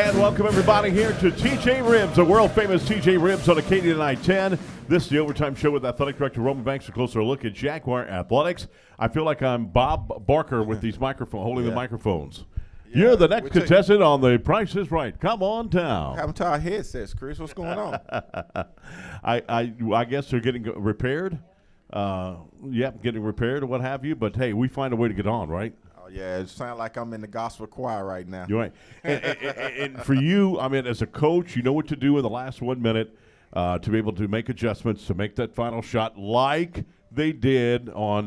And welcome everybody here to TJ Ribs, a world-famous TJ Ribs on Acadian I-10. This is the Overtime Show with Athletic Director Roman Banks. A closer look at Jaguar Athletics. I feel like I'm Bob Barker with these microphones, holding the microphones. Yeah, you're the next contestant on The Price is Right. Come on down. What happened to our headsets, Chris? What's going on? I guess they're getting repaired. Getting repaired or what have you. But, hey, we find a way to get on, right? Yeah, it sounds like I'm in the gospel choir right now. You're right. And for you, I mean, as a coach, you know what to do in the last 1 minute to be able to make adjustments, to make that final shot like they did on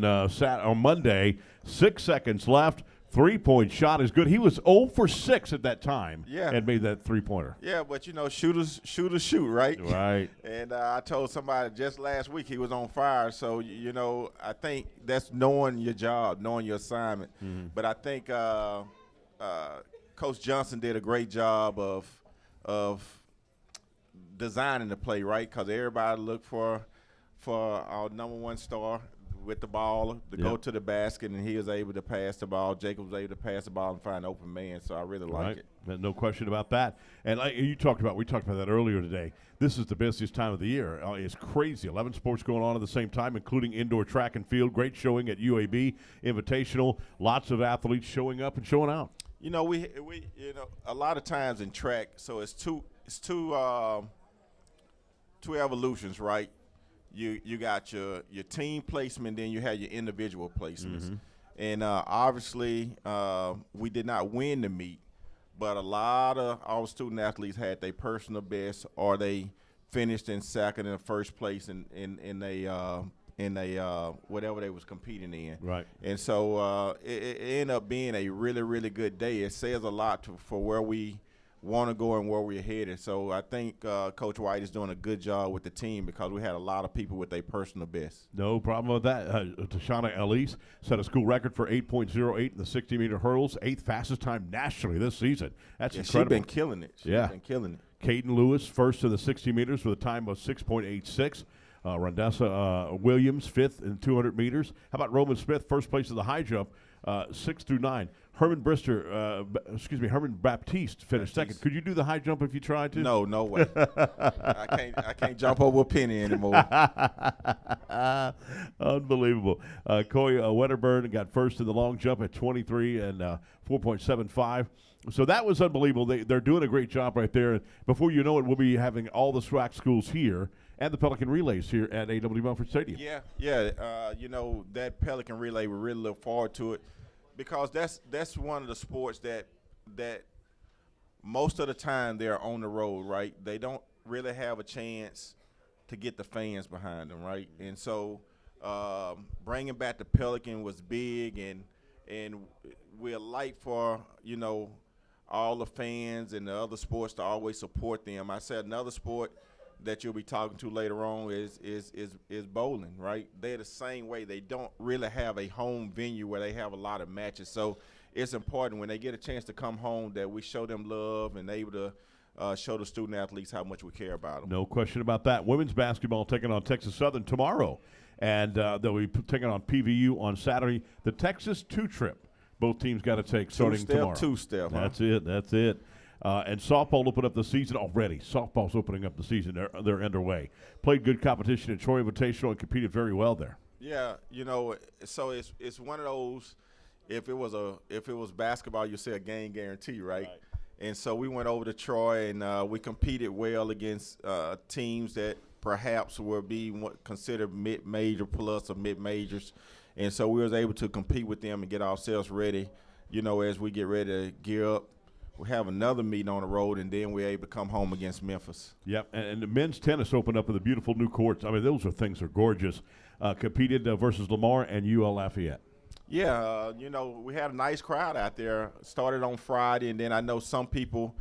Monday. 6 seconds left. Three-point shot is good. He was 0 for 6 at that time and made that three-pointer. Yeah, but, shooters shoot, right? Right. And I told somebody just last week he was on fire. So, I think that's knowing your job, knowing your assignment. Mm-hmm. But I think Coach Johnson did a great job of designing the play, right? Because everybody looked for our number one star with the ball to go to the basket, and he was able to pass the ball. Jacob was able to pass the ball and find an open man, so I really like it. No question about that. And like we talked about that earlier today. This is the busiest time of the year. It's crazy. 11 sports going on at the same time, including indoor track and field. Great showing at UAB Invitational. Lots of athletes showing up and showing out. We a lot of times in track, so it's two evolutions, right? You got your team placement, then you have your individual placements. Mm-hmm. And obviously we did not win the meet, but a lot of our student athletes had their personal best, or they finished in second and first place in whatever they was competing in. Right. And so it ended up being a really, really good day. It says a lot for where we want to go and where we're headed. So I think Coach White is doing a good job with the team because we had a lot of people with their personal best. No problem with that. Tashana Elise set a school record for 8.08 in the 60-meter hurdles, 8th fastest time nationally this season. That's incredible. She's been killing it. She's been killing it. Caden Lewis, first in the 60 meters with a time of 6.86. Rondessa Williams, 5th in 200 meters. How about Roman Smith, first place in the high jump, 6 through 9. Herman Baptiste finished second. Could you do the high jump if you tried to? No way. I can't jump over a penny anymore. Unbelievable. Coy Wedderburn got first in the long jump at 23 and 4.75. So that was unbelievable. They're doing a great job right there. Before you know it, we'll be having all the SWAC schools here and the Pelican Relays here at A.W. Mumford Stadium. That Pelican Relay, we really look forward to it because that's one of the sports that most of the time they're on the road, right? They don't really have a chance to get the fans behind them, right? And so bringing back the Pelican was big, and we're like for, all the fans and the other sports to always support them. I said another sport that you'll be talking to later on is bowling, right? They're the same way. They don't really have a home venue where they have a lot of matches. So it's important when they get a chance to come home that we show them love and able to show the student athletes how much we care about them. No question about that. Women's basketball taking on Texas Southern tomorrow, and they'll be taking on PVU on Saturday. The Texas 2-trip. Both teams got to take starting tomorrow. Two-step. That's it. And softball opened up the season already. Softball's opening up the season. They're underway. Played good competition at Troy Invitational and competed very well there. Yeah, so it's one of those. If it was basketball, you say a game guarantee, right? And so we went over to Troy and we competed well against teams that perhaps will be considered mid-major plus or mid-majors. And so we was able to compete with them and get ourselves ready, as we get ready to gear up. We have another meeting on the road, and then we're able to come home against Memphis. Yep, and the men's tennis opened up with the beautiful new courts. I mean, those are things that are gorgeous. Competed versus Lamar and UL Lafayette. Yeah, we had a nice crowd out there. Started on Friday, and then I know some people,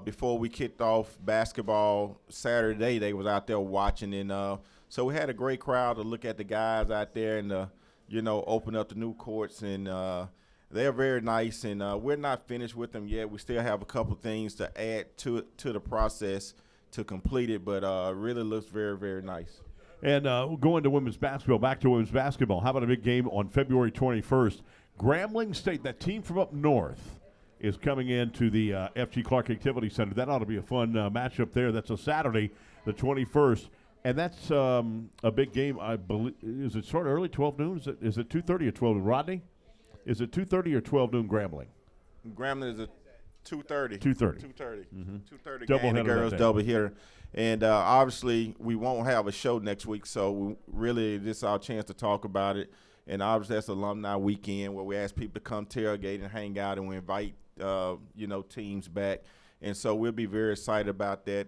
before we kicked off basketball Saturday, they was out there watching. And so we had a great crowd to look at the guys out there and, open up the new courts. And they're very nice, and we're not finished with them yet. We still have a couple things to add to the process to complete it, but really looks very, very nice. And going to women's basketball, back to women's basketball, how about a big game on February 21st? Grambling State, that team from up north, is coming into the F.G. Clark Activity Center. That ought to be a fun matchup there. That's a Saturday, the 21st. And that's a big game, I believe. Is it sort of early, 12 noon? Is it 2:30 or 12 noon? Rodney? Is it 2:30 or 12 noon Grambling? Grambling is a 2:30. 2:30. 2:30. 2:30 Double game. The header girls that day. double hitter. And obviously, we won't have a show next week, so really this is our chance to talk about it. And obviously, that's alumni weekend where we ask people to come tailgate and hang out, and we invite, teams back. And so we'll be very excited about that.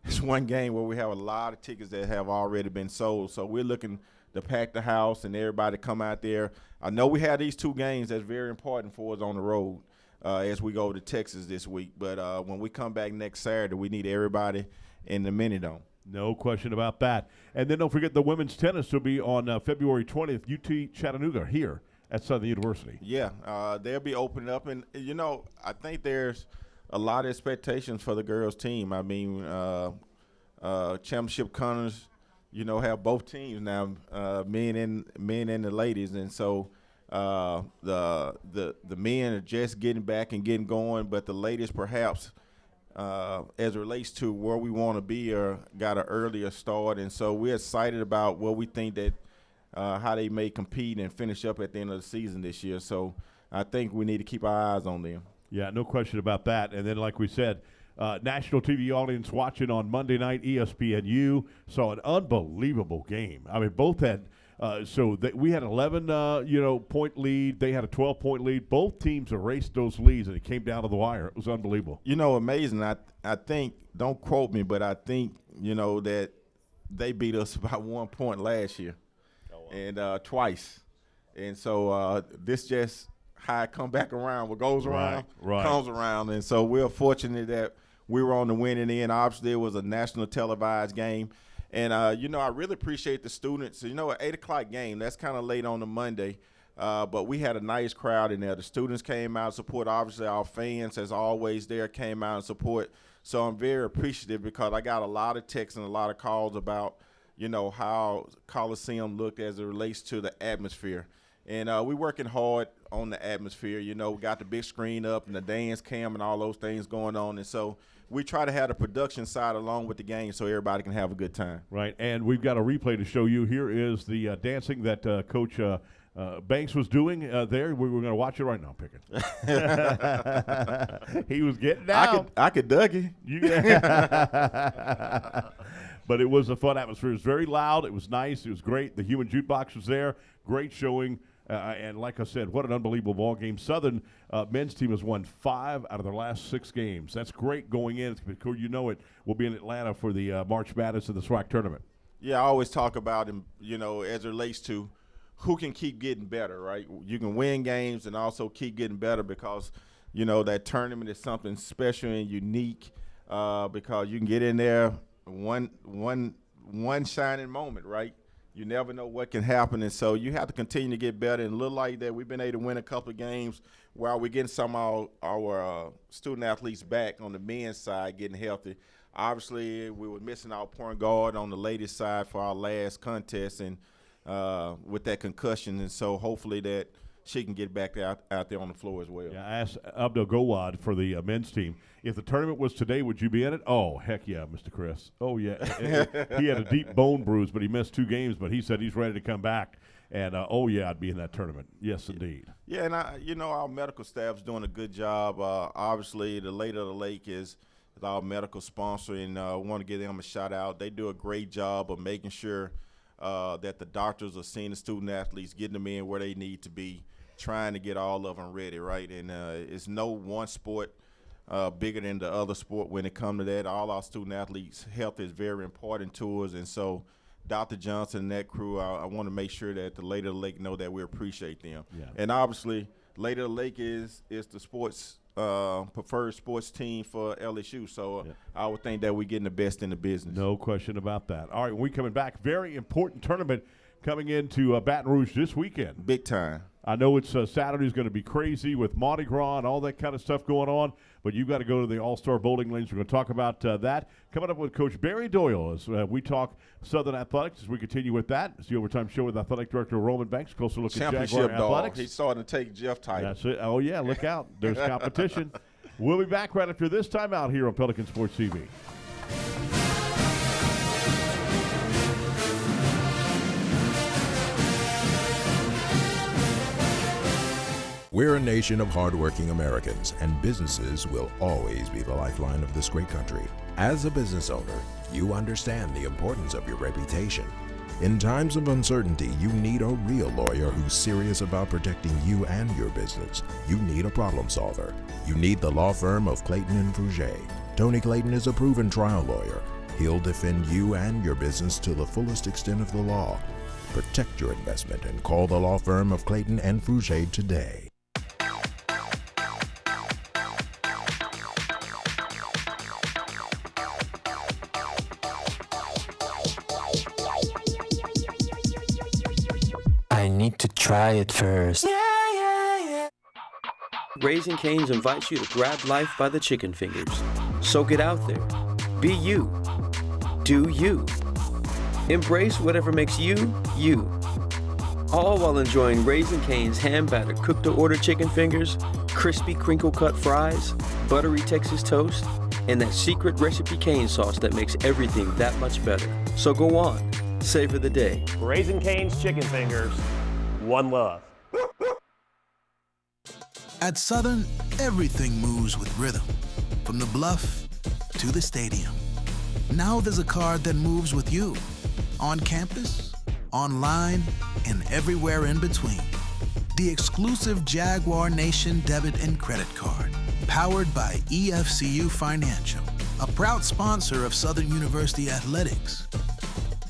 It's one game where we have a lot of tickets that have already been sold. So we're looking to pack the house and everybody come out there. I know we have these two games that's very important for us on the road as we go to Texas this week. But when we come back next Saturday, we need everybody in the Mini-Dome. No question about that. And then don't forget the women's tennis will be on February 20th, UT Chattanooga here at Southern University. Yeah, they'll be opening up. And, I think there's a lot of expectations for the girls' team. I mean, championship counters, have both teams now, men and the ladies. And so the men are just getting back and getting going, but the ladies perhaps – as it relates to where we want to be or got an earlier start. And so we're excited about what we think that how they may compete and finish up at the end of the season this year. So I think we need to keep our eyes on them. Yeah, no question about that. And then, like we said, national TV audience watching on Monday night, ESPNU saw an unbelievable game. I mean, both had we had 11 point lead. They had a 12-point lead. Both teams erased those leads, and it came down to the wire. It was unbelievable. Amazing. I think, don't quote me, but I think, that they beat us by 1 point last year and twice. And so this just how it come back around. What goes around comes around. And so we're fortunate that we were on the winning end. Obviously, it was a national televised game. And, I really appreciate the students. An 8 o'clock game, that's kind of late on a Monday. But we had a nice crowd in there. The students came out to support. Obviously, our fans, as always, came out and support. So I'm very appreciative because I got a lot of texts and a lot of calls about, how Coliseum looked as it relates to the atmosphere. And we're working hard on the atmosphere. We got the big screen up and the dance cam and all those things going on. And so we try to have the production side along with the game so everybody can have a good time. Right, and we've got a replay to show you. Here is the dancing that Coach Banks was doing there. We're going to watch it right now, Pickett. He was getting down. I could Dougie. But it was a fun atmosphere. It was very loud. It was nice. It was great. The human jukebox was there. Great showing. And like I said, what an unbelievable ball game. Southern men's team has won 5 out of their last 6 games. That's great going in. Because we'll be in Atlanta for the March Madness and the SWAC tournament. Yeah, I always talk about him, as it relates to who can keep getting better, right? You can win games and also keep getting better because, that tournament is something special and unique because you can get in there one shining moment, right? You never know what can happen, and so you have to continue to get better. And a little like that, we've been able to win a couple of games while we're getting some of our student athletes back on the men's side, getting healthy. Obviously, we were missing our point guard on the ladies' side for our last contest, and with that concussion, and so hopefully that she can get back out there on the floor as well. Yeah, I asked Abdul Gowad for the men's team, if the tournament was today, would you be in it? Oh, heck yeah, Mr. Chris. Oh, yeah. He had a deep bone bruise, but he missed 2 games, but he said he's ready to come back. And, oh, yeah, I'd be in that tournament. Yes, indeed. Yeah, and, our medical staff's doing a good job. Obviously, the Lady of the Lake is our medical sponsor, and I want to give them a shout-out. They do a great job of making sure that the doctors are seeing the student-athletes, getting them in where they need to be, trying to get all of them ready, right? And it's no one sport bigger than the other sport when it comes to that. All our student-athletes' health is very important to us, and so Dr. Johnson and that crew, I want to make sure that the Lady of the Lake know that we appreciate them. Yeah. And obviously, Lady of the Lake is the sports preferred sports team for LSU, so I would think that we're getting the best in the business. No question about that. All right, when we coming back, very important tournament coming into Baton Rouge this weekend. Big time. I know it's Saturday's going to be crazy with Mardi Gras and all that kind of stuff going on, but you've got to go to the All-Star Bowling Lanes. We're going to talk about that. Coming up with Coach Barry Doyle as we talk Southern Athletics as we continue with that. It's the Overtime Show with Athletic Director Roman Banks. Closer look at Jaguar Athletics. He's starting to take Jeff title. That's it. Oh, yeah, look out. There's competition. We'll be back right after this time out here on Pelican Sports TV. We're a nation of hardworking Americans, and businesses will always be the lifeline of this great country. As a business owner, you understand the importance of your reputation. In times of uncertainty, you need a real lawyer who's serious about protecting you and your business. You need a problem solver. You need the law firm of Clayton and Fouger. Tony Clayton is a proven trial lawyer. He'll defend you and your business to the fullest extent of the law. Protect your investment and call the law firm of Clayton and Fouger today. I need to try it first. Raising Cane's invites you to grab life by the chicken fingers. So get out there. Be you. Do you. Embrace whatever makes you, you. All while enjoying Raising Cane's hand-battered cooked-to-order chicken fingers, crispy crinkle-cut fries, buttery Texas toast, and that secret recipe cane sauce that makes everything that much better. So go on. Savor the day. Raising Cane's Chicken Fingers, one love. At Southern, everything moves with rhythm, from the bluff to the stadium. Now there's a card that moves with you, on campus, online, and everywhere in between. The exclusive Jaguar Nation debit and credit card, powered by EFCU Financial, a proud sponsor of Southern University Athletics.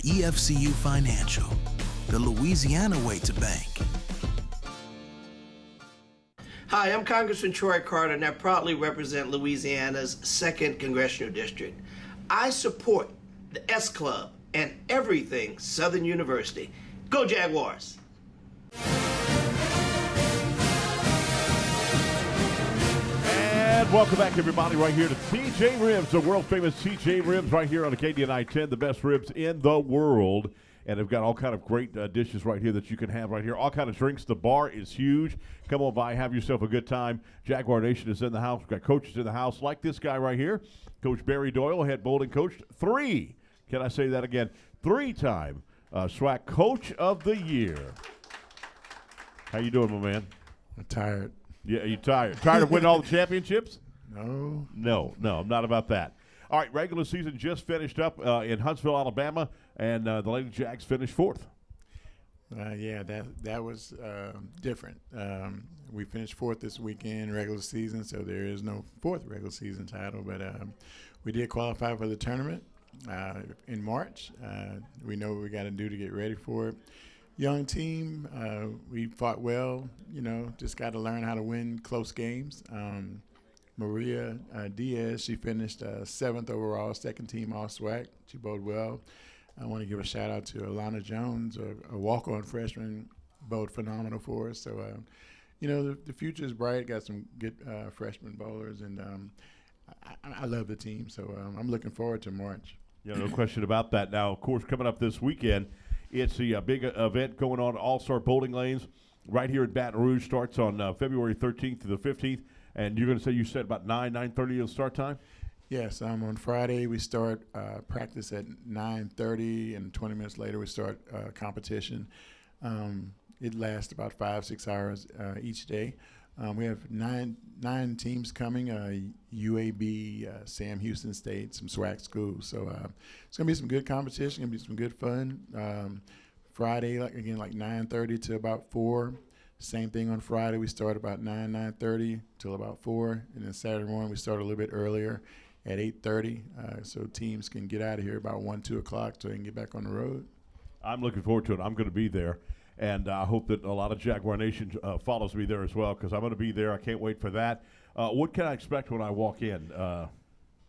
EFCU Financial, the Louisiana way to bank. Hi, I'm Congressman Troy Carter, and I proudly represent Louisiana's 2nd Congressional District. I support the S Club and everything Southern University. Go Jaguars! And welcome back, everybody, right here to TJ Ribs, the world-famous TJ Ribs right here on Acadian I-10, the best ribs in the world. And they've got all kind of great dishes right here that you can have right here. All kind of drinks. The bar is huge. Come on by, have yourself a good time. Jaguar Nation is in the house. We've got coaches in the house like this guy right here, Coach Barry Doyle, head bowling coach. Can I say that again? 3-time SWAC Coach of the Year. How you doing, my man? I'm tired. Yeah, you tired? Tired of winning all the championships? No. No, I'm not about that. All right, regular season just finished up in Huntsville, Alabama, and the Lady Jags finished 4th. Yeah, that was different. We finished 4th this weekend, regular season, so there is no 4th regular season title, but we did qualify for the tournament in March. We know what we got to do to get ready for it. Young team, we fought well, just got to learn how to win close games. Maria Diaz, she finished 7th overall, 2nd team All-SWAC. She bowled well. I want to give a shout-out to Alana Jones, a walk-on freshman, bowled phenomenal for us. So, the future is bright. Got some good freshman bowlers, and I love the team. So I'm looking forward to March. Yeah, no question about that. Now, of course, coming up this weekend, it's the big event going on, All-Star Bowling Lanes, right here in Baton Rouge. Starts on February 13th to the 15th. And you're going to say you said about 9:30 is start time? Yes, on Friday we start practice at 9:30, and 20 minutes later we start competition. It lasts about 5-6 hours each day. We have nine teams coming, UAB, Sam Houston State, some SWAC schools. So it's going to be some good competition, going to be some good fun. Friday, like 9:30 to about 4. Same thing on Friday. We start about 9:30 till about 4. And then Saturday morning we start a little bit earlier at 8:30, so teams can get out of here about 1-2 o'clock so they can get back on the road. I'm looking forward to it. I'm going to be there, and I hope that a lot of Jaguar Nation follows me there as well, because I'm going to be there. I can't wait for that. What can I expect when I walk in?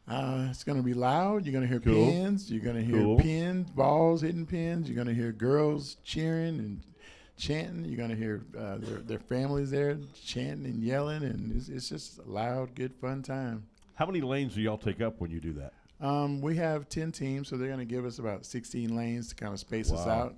It's going to be loud. You're going to hear Cool. pins. You're going to hear Cool. pins, balls hitting pins. You're going to hear girls cheering and chanting. You're going to hear their families there chanting and yelling, and it's just a loud, good, fun time. How many lanes do y'all take up when you do that? We have 10 teams, so they're going to give us about 16 lanes to kind of space us out.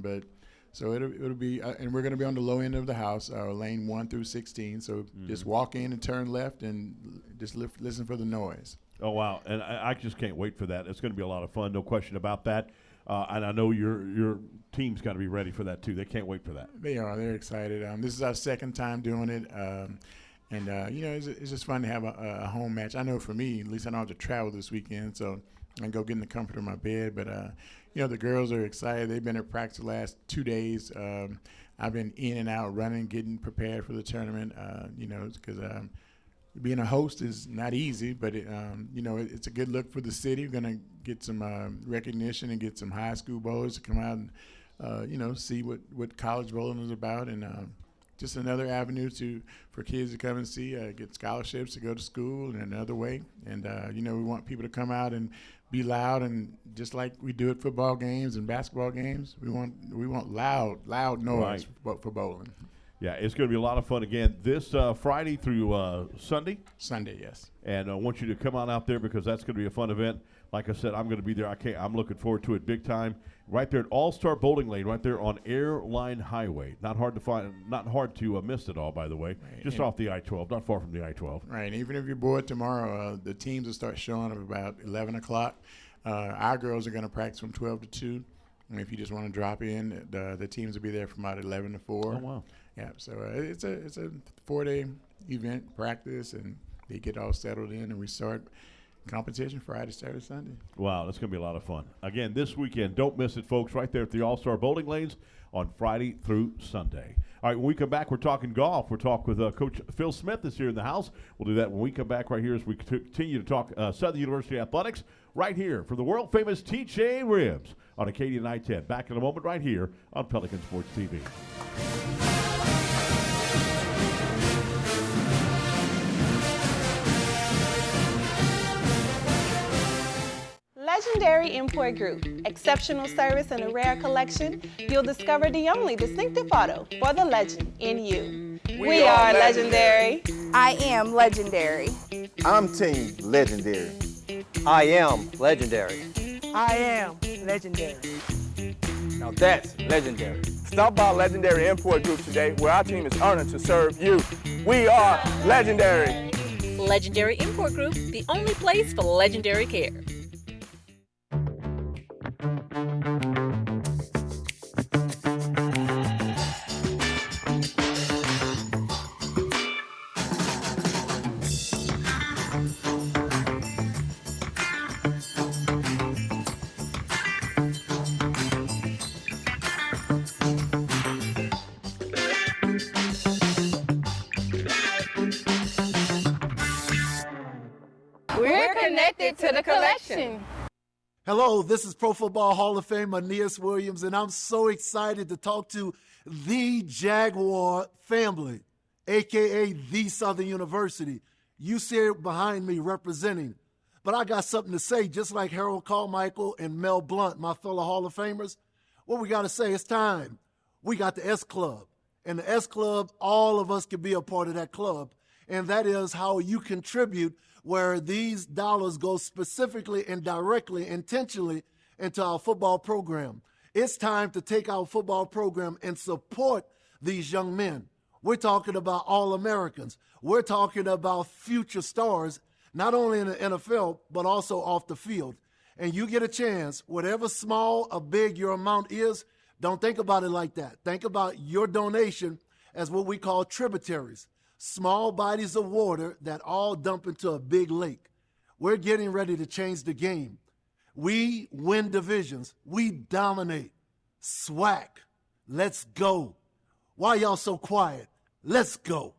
But so it'll be, and we're going to be on the low end of the house, lane 1 through 16. So just walk in and turn left, and just listen for the noise. Oh, wow. And I just can't wait for that. It's going to be a lot of fun, no question about that. And I know your team's got to be ready for that, too. They can't wait for that. They are. They're excited. This is our second time doing it. And it's just fun to have a home match. I know for me, at least I don't have to travel this weekend, so I can go get in the comfort of my bed. But, the girls are excited. They've been at practice the last 2 days. I've been in and out running, getting prepared for the tournament, because being a host is not easy, but it's a good look for the city. We're going to get some recognition and get some high school bowlers to come out and, see what college bowling is about, and just another avenue for kids to come and see, get scholarships to go to school in another way. And, we want people to come out and be loud, and just like we do at football games and basketball games, we want loud noise for bowling. Yeah, it's going to be a lot of fun again this Friday through Sunday. Sunday, yes. And I want you to come on out there because that's going to be a fun event. Like I said, I'm going to be there. I'm looking forward to it big time. Right there at All-Star Bowling Lane, right there on Airline Highway. Not hard to find, not hard to miss it all, by the way. Right. Just off the I-12, not far from the I-12. Right, and even if you're bored tomorrow, the teams will start showing up about 11 o'clock. Our girls are going to practice from 12 to 2. And if you just want to drop in, the teams will be there from about 11 to 4. Oh, wow. Yeah, so it's a 4-day event practice, and they get all settled in, and we start competition Friday, Saturday, Sunday. Wow, that's going to be a lot of fun. Again, this weekend, don't miss it, folks, right there at the All-Star Bowling Lanes on Friday through Sunday. All right, when we come back, we're talking golf. We're talking with Coach Phil Smith is here in the house. We'll do that when we come back right here as we continue to talk Southern University athletics right here for the world-famous TJ Ribs on Acadian I-10. Back in a moment right here on Pelican Sports TV. Legendary Import Group. Exceptional service and a rare collection. You'll discover the only distinctive photo for the legend in you. We are legendary. I am legendary. I'm Team Legendary. I am legendary. I am legendary. Now that's legendary. Stop by Legendary Import Group today, where our team is honored to serve you. We are legendary. Legendary Import Group, the only place for legendary care. We're connected to the collection. Hello, this is Pro Football Hall of Fame Aeneas Williams, and I'm so excited to talk to the Jaguar family, a.k.a. the Southern University. You see it behind me representing. But I got something to say, just like Harold Carmichael and Mel Blount, my fellow Hall of Famers. What we got to say, it's time. We got the S Club. And the S Club, all of us can be a part of that club. And that is how you contribute, where these dollars go specifically and directly, intentionally into our football program. It's time to take our football program and support these young men. We're talking about All-Americans. We're talking about future stars, not only in the NFL, but also off the field. And you get a chance, whatever small or big your amount is, don't think about it like that. Think about your donation as what we call tributaries. Small bodies of water that all dump into a big lake. We're getting ready to change the game. We win divisions. We dominate. SWAC. Let's go. Why y'all so quiet? Let's go.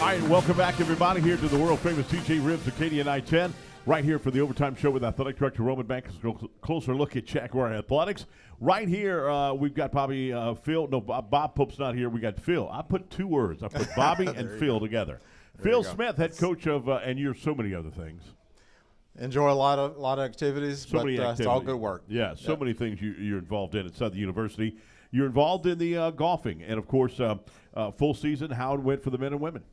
All right, welcome back, everybody, here to the world-famous TJ Ribs Acadian I-10. right here for the Overtime Show with Athletic Director Roman Banks. Closer look at Jaguar Athletics. Right here, we've got Bobby, Phil. No, Bob Pope's not here. We got Phil. I put two words. I put Bobby and Phil together. Phil Smith, head coach of, and you're so many other things. Enjoy a lot of activities, so but many activities. It's all good work. Yeah, so many things you're involved in at Southern University. You're involved in the golfing, and of course, full season. How it went for the men and women?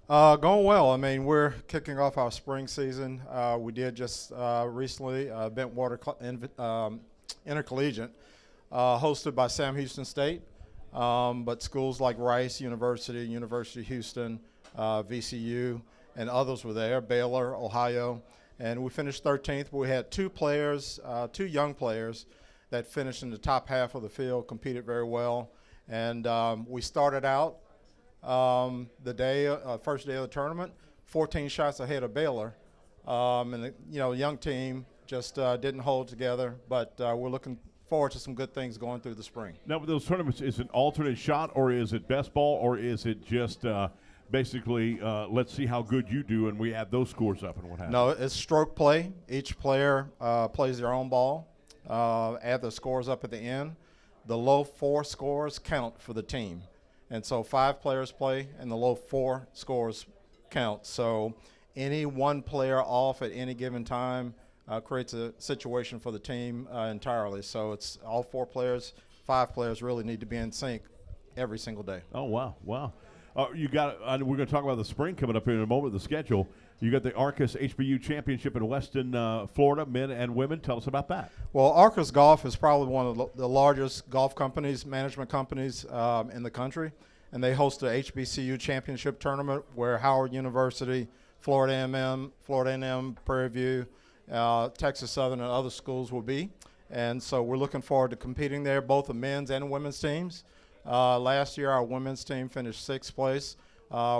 Going well. I mean, we're kicking off our spring season. We did just recently Bentwater Intercollegiate, hosted by Sam Houston State, but schools like Rice University, University of Houston, VCU, and others were there, Baylor, Ohio, and we finished 13th. But we had two young players that finished in the top half of the field, competed very well, and we started out the first day of the tournament, 14 shots ahead of Baylor, and the young team just didn't hold together. But we're looking forward to some good things going through the spring. Now, with those tournaments, is it alternate shot, or is it best ball, or is it just basically let's see how good you do, and we add those scores up and what happens? No, it's stroke play. Each player plays their own ball, add the scores up at the end. The low 4 scores count for the team. And so 5 players play, and the low 4 scores count. So any one player off at any given time creates a situation for the team entirely. So it's all 4 players, 5 players really need to be in sync every single day. Oh, wow. You got. We're going to talk about the spring coming up here in a moment, the schedule. You got the Arcus HBU Championship in Weston, Florida, men and women. Tell us about that. Well, Arcus Golf is probably one of the largest golf companies, management companies in the country, and they host the HBCU Championship Tournament where Howard University, Florida A&M, Prairie View, Texas Southern, and other schools will be. And so we're looking forward to competing there, both the men's and women's teams. Last year, our women's team finished 6th place.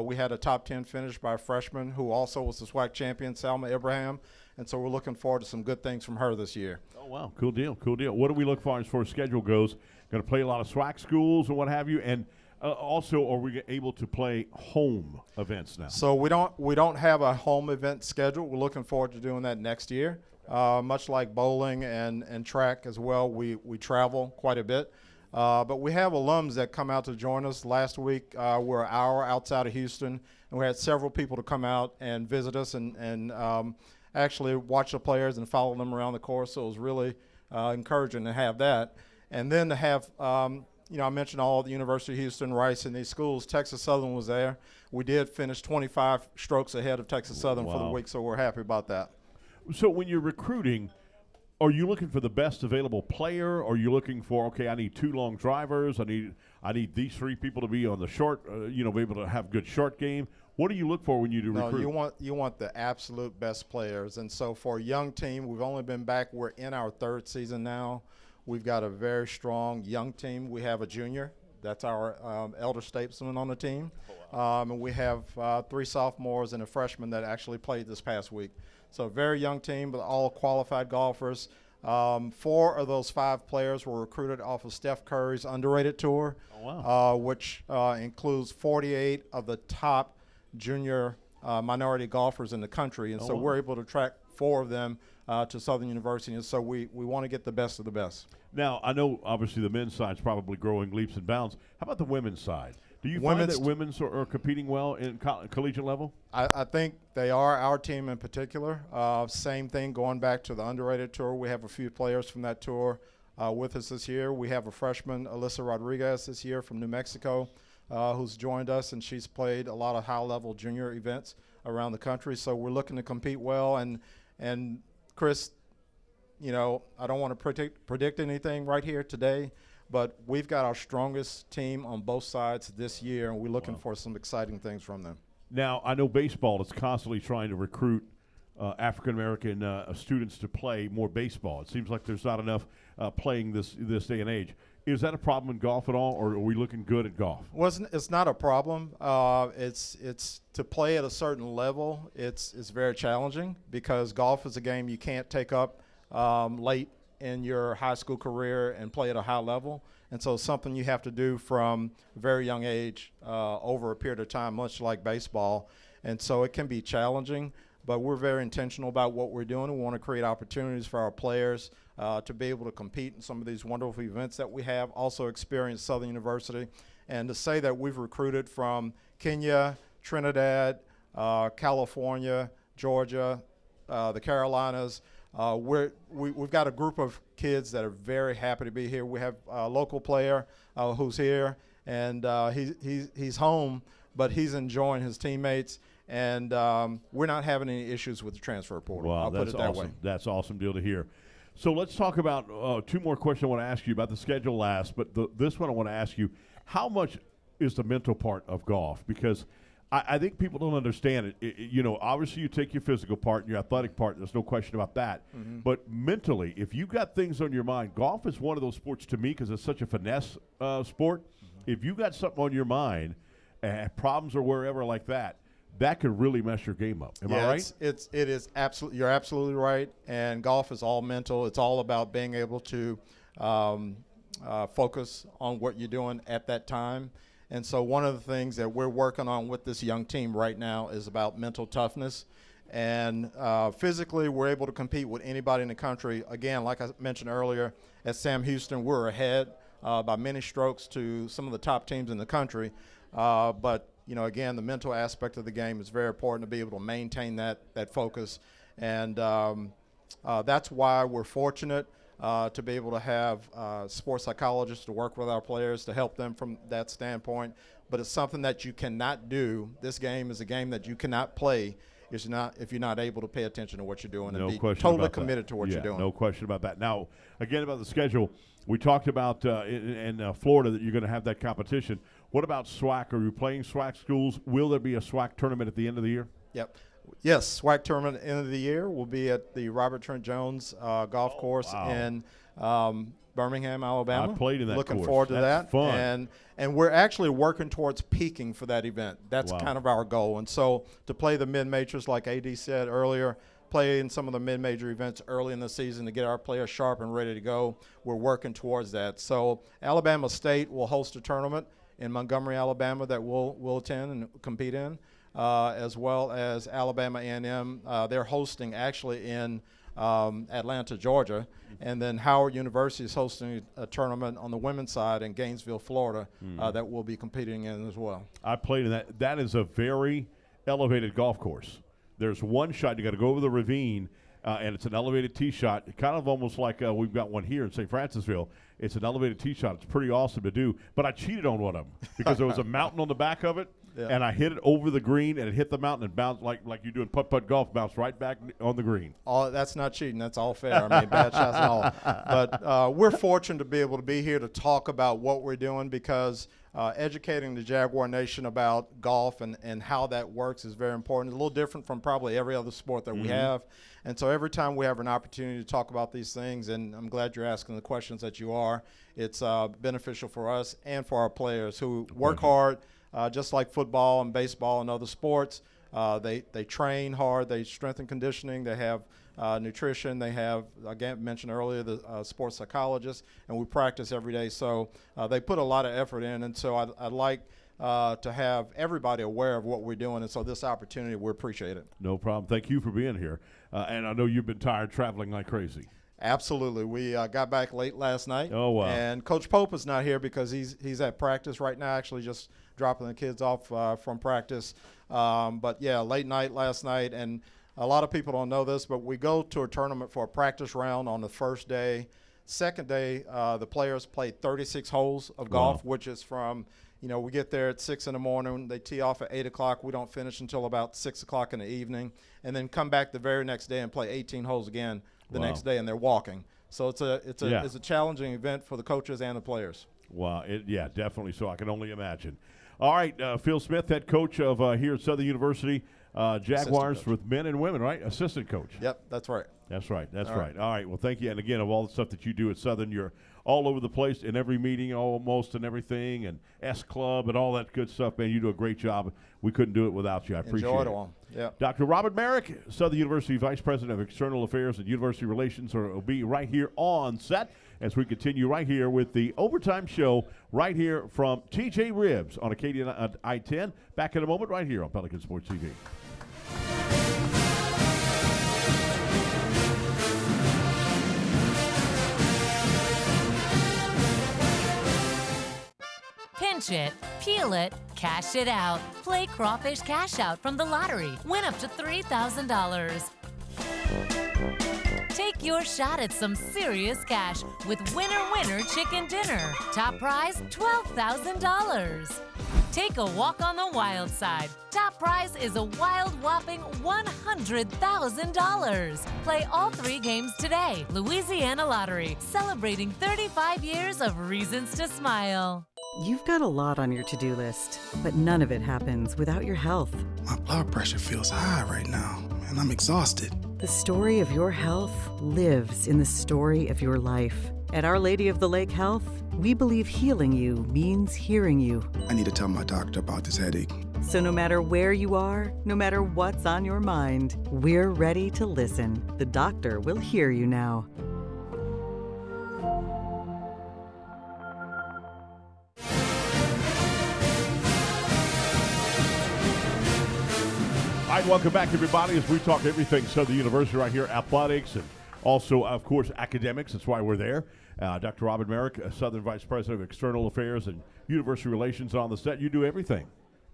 We had a top 10 finish by a freshman who also was the SWAC champion, Salma Ibrahim. And so we're looking forward to some good things from her this year. Oh, wow. Cool deal. What do we look for as far as schedule goes? Going to play a lot of SWAC schools and what have you. And also, are we able to play home events now? So we don't have a home event schedule. We're looking forward to doing that next year. Much like bowling and track as well, we travel quite a bit. But we have alums that come out to join us. Last week, we're an hour outside of Houston, and we had several people to come out and visit us and actually watch the players and follow them around the course. So it was really encouraging to have that. And then to have, I mentioned all the University of Houston, Rice, and these schools. Texas Southern was there. We did finish 25 strokes ahead of Texas Southern for the week, so we're happy about that. So when you're recruiting, are you looking for the best available player? Or are you looking for, okay, I need 2 long drivers. I need these 3 people to be on the short, be able to have good short game. What do you look for when you do recruit? You want the absolute best players. And so for a young team, we've only been back. We're in our 3rd season now. We've got a very strong young team. We have a junior. That's our elder statesman on the team. And we have 3 sophomores and a freshman that actually played this past week. So a very young team, but all qualified golfers. 4 of those 5 players were recruited off of Steph Curry's underrated tour, which includes 48 of the top junior minority golfers in the country. And so we're able to attract 4 of them to Southern University. And so we want to get the best of the best. Now, I know obviously the men's side is probably growing leaps and bounds. How about the women's side? Do you find that women's are competing well in collegiate level? I think they are, our team in particular. Same thing going back to the underrated tour. We have a few players from that tour with us this year. We have a freshman, Alyssa Rodriguez, this year from New Mexico, who's joined us, and she's played a lot of high-level junior events around the country. So we're looking to compete well. And Chris, I don't want to predict anything right here today, but we've got our strongest team on both sides this year, and we're looking for some exciting things from them. Now, I know baseball is constantly trying to recruit African-American students to play more baseball. It seems like there's not enough playing this day and age. Is that a problem in golf at all, or are we looking good at golf? Well, it's not a problem. It's to play at a certain level, it's very challenging because golf is a game you can't take up late in your high school career and play at a high level. And so it's something you have to do from a very young age over a period of time, much like baseball. And so it can be challenging. but we're very intentional about what we're doing. We want to create opportunities for our players to be able to compete in some of these wonderful events that we have, also experience Southern University. And to say that we've recruited from Kenya, Trinidad, California, Georgia, the Carolinas, we've got a group of kids that are very happy to be here. We have a local player who's here, and he's home, but he's enjoying his teammates. And we're not having any issues with the transfer portal. Wow, I'll put it that awesome. way. That's awesome deal to hear. So let's talk about two more questions I want to ask you about the schedule last, but this one I want to ask you, how much is the mental part of golf? Because I think people don't understand it. You know, obviously you take your physical part and your athletic part. There's no question about that. Mm-hmm. But mentally, if you've got things on your mind, golf is one of those sports to me because it's such a finesse sport. Mm-hmm. If you got something on your mind, problems or wherever like that, that could really mess your game up. Am I right? It is absolutely. You're absolutely right. And golf is all mental. It's all about being able to focus on what you're doing at that time. And so one of the things that we're working on with this young team right now is about mental toughness. And physically, we're able to compete with anybody in the country. Again, like I mentioned earlier, at Sam Houston, we're ahead by many strokes to some of the top teams in the country. But, you know, again, the mental aspect of the game is very important to be able to maintain that focus. And that's why we're fortunate to be able to have sports psychologists to work with our players to help them from that standpoint. But it's something that you cannot do. This game is a game that you cannot play if you're not able to pay attention to what you're doing and be totally committed to what you're doing. No question about that. Now, again, about the schedule, we talked about in Florida that you're going to have that competition. What about SWAC? Are you playing SWAC schools? Will there be a SWAC tournament at the end of the year? Yep. Yes, SWAC tournament at the end of the year will be at the Robert Trent Jones golf course in Birmingham, Alabama. I played in that Looking course. forward to That's that. fun. And we're actually working towards peaking for that event. That's kind of our goal. And so to play the mid-majors, like AD said earlier, play in some of the mid-major events early in the season to get our players sharp and ready to go, we're working towards that. So Alabama State will host a tournament in Montgomery, Alabama that we'll attend and compete in. As well as Alabama A&M. They're hosting actually in Atlanta, Georgia. And then Howard University is hosting a tournament on the women's side in Gainesville, Florida, that we'll be competing in as well. I played in that. That is a very elevated golf course. There's one shot. You got to go over the ravine, and it's an elevated tee shot, kind of almost like we've got one here in St. Francisville. It's an elevated tee shot. It's pretty awesome to do. But I cheated on one of them because there was a mountain on the back of it. Yeah. And I hit it over the green, and it hit the mountain and bounced like you do in putt-putt golf, bounced right back on the green. That's not cheating. That's all fair. I mean, bad shots and all. But we're fortunate to be able to be here to talk about what we're doing because educating the Jaguar Nation about golf and how that works is very important. It's a little different from probably every other sport that we have. And so every time we have an opportunity to talk about these things, and I'm glad you're asking the questions that you are, it's beneficial for us and for our players who work hard. Just like football and baseball and other sports, they train hard, they strength and conditioning, they have nutrition, they have, again, mentioned earlier, the sports psychologist, and we practice every day. So they put a lot of effort in, and so I'd like to have everybody aware of what we're doing, and so this opportunity, we appreciate it. No problem. Thank you for being here. And I know you've been tired traveling like crazy. Absolutely. We got back late last night. Oh, wow. And Coach Pope is not here because he's at practice right now, actually just dropping the kids off from practice. But, yeah, late night last night. And a lot of people don't know this, but we go to a tournament for a practice round on the first day. Second day, the players play 36 holes of golf, which is from, we get there at 6 in the morning. They tee off at 8 o'clock. We don't finish until about 6 o'clock in the evening. And then come back the very next day and play 18 holes again the next day, and they're walking. So it's a challenging event for the coaches and the players. Wow, definitely. So I can only imagine. All right, Phil Smith, head coach of here at Southern University Jaguars with men and women, right? Assistant coach. Yep, that's right. That's right. All right. Well, thank you. And again, of all the stuff that you do at Southern, you're all over the place in every meeting almost and everything, and S Club and all that good stuff, man. You do a great job. We couldn't do it without you. I appreciate it. Enjoy it all. Yeah. Dr. Robert Merrick, Southern University Vice President of External Affairs and University Relations, will be right here on set as we continue right here with the Overtime Show right here from TJ Ribs on Acadian I-10. Back in a moment right here on Pelican Sports TV. Pinch it, peel it, cash it out. Play Crawfish Cash Out from the lottery. Win up to $3,000. Take your shot at some serious cash with Winner Winner Chicken Dinner. Top prize, $12,000. Take a walk on the wild side. Top prize is a wild whopping $100,000. Play all 3 games today. Louisiana Lottery, celebrating 35 years of reasons to smile. You've got a lot on your to-do list, but none of it happens without your health. My blood pressure feels high right now, and I'm exhausted. The story of your health lives in the story of your life. At Our Lady of the Lake Health, we believe healing you means hearing you. I need to tell my doctor about this headache. So no matter where you are, no matter what's on your mind, we're ready to listen. The doctor will hear you now. All right, welcome back, everybody, as we talk everything Southern University right here, athletics, and also, of course, academics. That's why we're there. Dr. Robin Merrick, Southern Vice President of External Affairs and University Relations on the set. You do everything.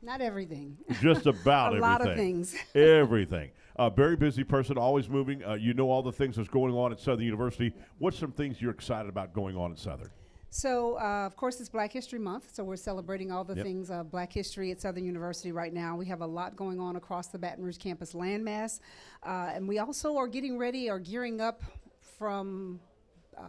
Not everything. Just about everything. A lot of things. Everything. Very busy person, always moving. You know all the things that's going on at Southern University. What's some things you're excited about going on at Southern? So, of course, it's Black History Month, so we're celebrating all the things of Black history at Southern University right now. We have a lot going on across the Baton Rouge campus landmass, and we also are getting ready or gearing up from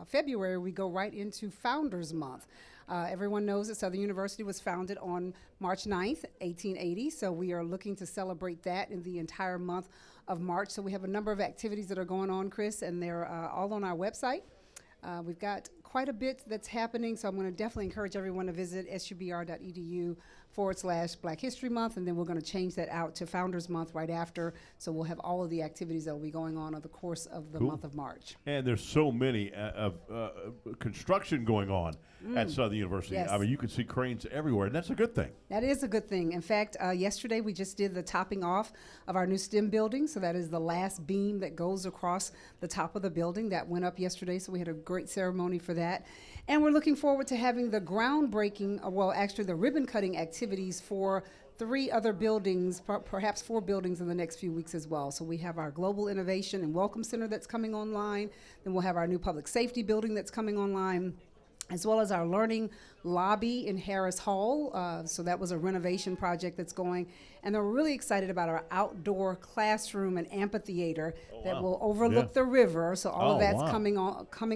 February. We go right into Founders Month. Everyone knows that Southern University was founded on March 9th, 1880, so we are looking to celebrate that in the entire month of March. So we have a number of activities that are going on, Chris, and they're all on our website. We've got quite a bit that's happening, so I'm going to definitely encourage everyone to visit subr.edu/Black History Month, and then we're going to change that out to Founders Month right after, so we'll have all of the activities that will be going on over the course of the month of March. And there's so many construction going on at Southern University. Yes. I mean, you can see cranes everywhere, and that's a good thing. That is a good thing. In fact, yesterday we just did the topping off of our new STEM building, so that is the last beam that goes across the top of the building. That went up yesterday, so we had a great ceremony for that. And we're looking forward to having the groundbreaking, the ribbon cutting activities for 3 other buildings, perhaps 4 buildings in the next few weeks as well. So we have our Global Innovation and Welcome Center that's coming online. Then we'll have our new public safety building that's coming online, as well as our learning lobby in Harris Hall. So that was a renovation project that's going. And they're really excited about our outdoor classroom and amphitheater that will overlook the river. So all of that's coming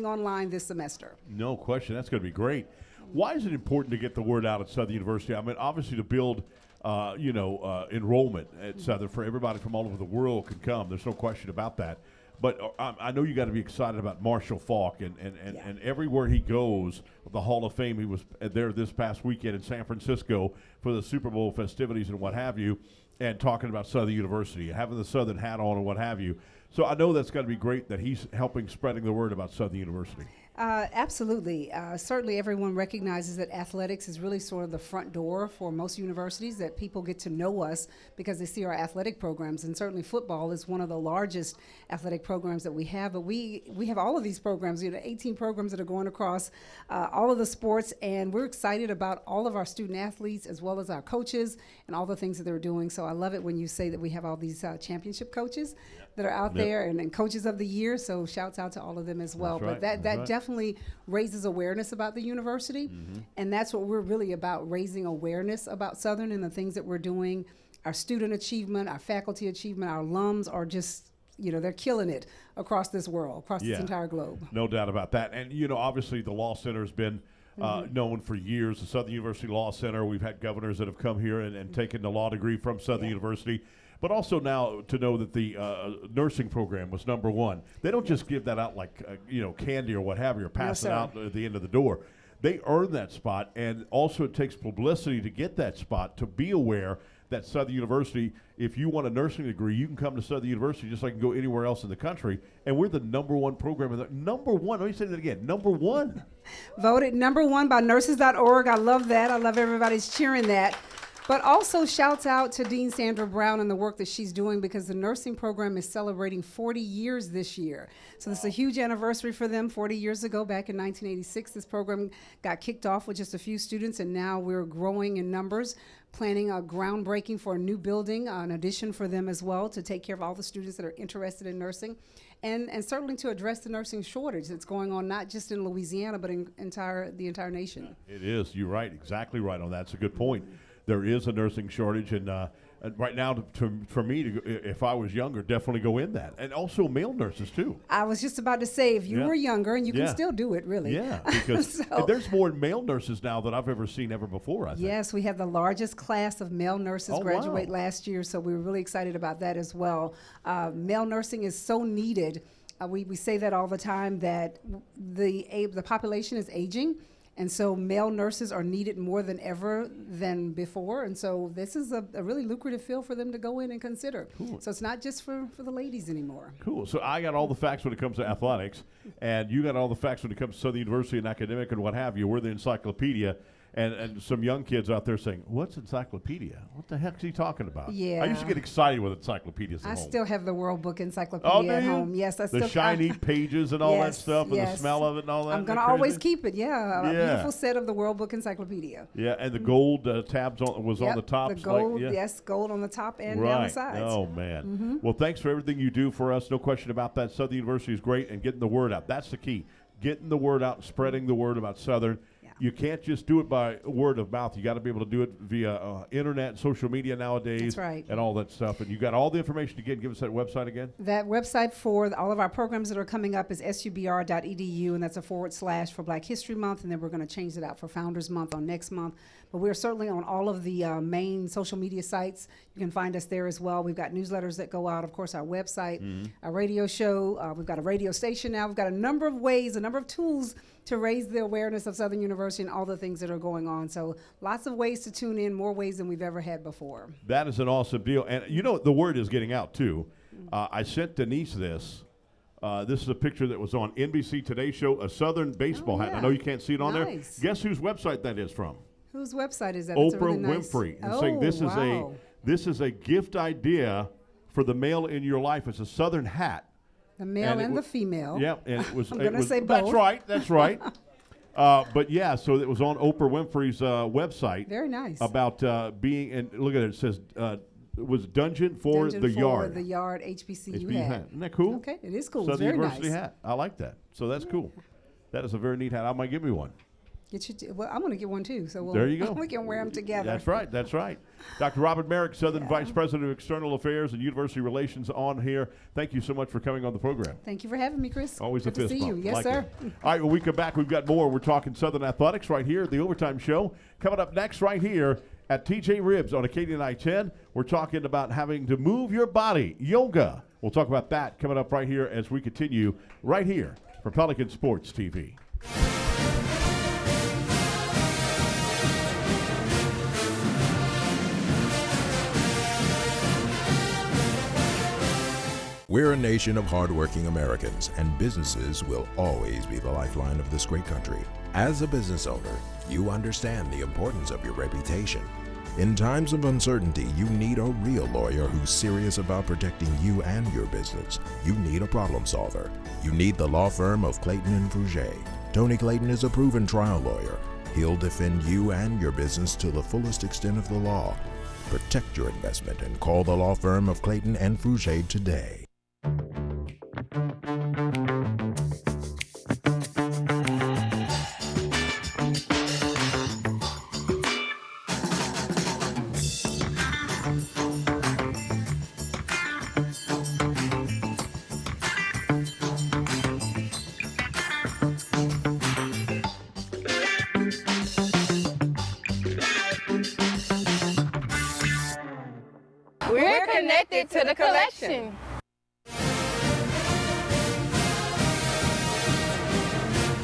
online this semester. No question. That's going to be great. Why is it important to get the word out at Southern University? I mean, obviously to build, enrollment at Southern for everybody from all over the world can come. There's no question about that. But I know you got to be excited about Marshall Faulk, and everywhere he goes, the Hall of Fame. He was there this past weekend in San Francisco for the Super Bowl festivities and what have you, and talking about Southern University, having the Southern hat on and what have you. So I know that's got to be great that he's helping spreading the word about Southern University. Absolutely. Certainly everyone recognizes that athletics is really sort of the front door for most universities, that people get to know us because they see our athletic programs, and certainly football is one of the largest athletic programs that we have. But we have all of these programs, 18 programs that are going across all of the sports, and we're excited about all of our student athletes as well as our coaches and all the things that they're doing. So I love it when you say that we have all these championship coaches that are out there and coaches of the year, so shouts out to all of them as well. That's right. But that definitely raises awareness about the university, and that's what we're really about, raising awareness about Southern and the things that we're doing. Our student achievement, our faculty achievement, our alums are just, they're killing it across this world, across this entire globe. No doubt about that. And, obviously the Law Center has been known for years, the Southern University Law Center. We've had governors that have come here and taken the law degree from Southern University. But also now to know that the nursing program was #1. They don't just give that out like, candy or what have you, or pass it out at the end of the door. They earn that spot, and also it takes publicity to get that spot, to be aware that Southern University, if you want a nursing degree, you can come to Southern University just like you can go anywhere else in the country. And we're the #1 program. Let me say that again, #1. Voted #1 by nurses.org. I love that. I love everybody's cheering that. But also shouts out to Dean Sandra Brown and the work that she's doing, because the nursing program is celebrating 40 years this year. So this is a huge anniversary for them. 40 years ago, back in 1986, this program got kicked off with just a few students, and now we're growing in numbers, planning a groundbreaking for a new building, an addition for them as well, to take care of all the students that are interested in nursing. And certainly to address the nursing shortage that's going on, not just in Louisiana, but in the entire nation. It is. You're right. Exactly right on that. That's a good point. There is a nursing shortage, and right now, for me, if I was younger, definitely go in that. And also male nurses, too. I was just about to say, if you Yeah. were younger, and you Yeah. can still do it, really. Yeah, because So- there's more male nurses now than I've ever seen ever before, I think. Yes, we had the largest class of male nurses Oh, graduate wow. last year, so we were really excited about that as well. Male nursing is so needed. We say that all the time, that the population is aging, and so male nurses are needed more than ever than before. And so this is a really lucrative field for them to go in and consider. Cool. So it's not just for the ladies anymore. Cool. So I got all the facts when it comes to athletics, and you got all the facts when it comes to Southern University and academic and what have you. We're the encyclopedia. And some young kids out there saying, "What's encyclopedia? What the heck's he talking about?" Yeah. I used to get excited with encyclopedias at I home. still have the World Book Oh, Encyclopedia do at you? home. Yes, I the still shiny pages and all that Yes, stuff, and the yes. smell of it and all that. I'm Isn't gonna that always crazy? keep it. Yeah, a Yeah. beautiful set of the World Book Encyclopedia. Yeah, and the gold tabs was on Yep, the top. The gold, yeah. yes, gold on the top and Right. down the sides. Oh, man. Mhm. Well, thanks for everything you do for us. No question about that. Southern University is great, and getting the word out. That's the key. Getting the word out, spreading the word about Southern. You can't just do it by word of mouth. You got to be able to do it via internet, social media nowadays. That's right. And all that stuff. And you got all the information again. Give us that website again. That website for all of our programs that are coming up is subr.edu, and that's a / for Black History Month, and then we're going to change it out for Founders Month on next month. But we're certainly on all of the main social media sites. You can find us there as well. We've got newsletters that go out, of course, our website, our radio show. We've got a radio station now. We've got a number of ways, a number of tools to raise the awareness of Southern University and all the things that are going on. So lots of ways to tune in, more ways than we've ever had before. That is an awesome deal. And, you know, the word is getting out, too. I sent Denise this. This is a picture that was on NBC Today Show, a Southern baseball hat. I know you can't see it on Nice. there. Guess whose website that is from? Whose website is that? It's a Oprah really nice- Winfrey. And Oh, saying wow. this is a gift idea for the male in your life. It's a Southern hat. The male it and wa- the female. Yep, and it was. I'm it gonna was- say That's both. right. That's right. But yeah, so it was on Oprah Winfrey's website. Very nice. About being, and look at it. It says it was Dungeon for Dungeon the for Yard. the Yard HBCU HBCU hat. Isn't that cool? Okay, it is cool. Southern It's very University nice. hat. I like that. So that's cool. That is a very neat hat. I might give me one. Well, I'm going to get one too. So There you go. we can wear them together. That's right. That's right. Dr. Robert Merrick, Southern Vice President of External Affairs and University Relations, on here. Thank you so much for coming on the program. Thank you for having me, Chris. Always Good a fist to see you. bump. Yes, Like sir. it. All right, when we come back, we've got more. We're talking Southern athletics right here at the Overtime Show. Coming up next right here at TJ Ribs on Acadian I-10. We're talking about having to move your body, yoga. We'll talk about that coming up right here as we continue right here for Pelican Sports TV. We're a nation of hardworking Americans, and businesses will always be the lifeline of this great country. As a business owner, you understand the importance of your reputation. In times of uncertainty, you need a real lawyer who's serious about protecting you and your business. You need a problem solver. You need the law firm of Clayton and Fouger. Tony Clayton is a proven trial lawyer. He'll defend you and your business to the fullest extent of the law. Protect your investment and call the law firm of Clayton and Fouger today. We're connected to the collection.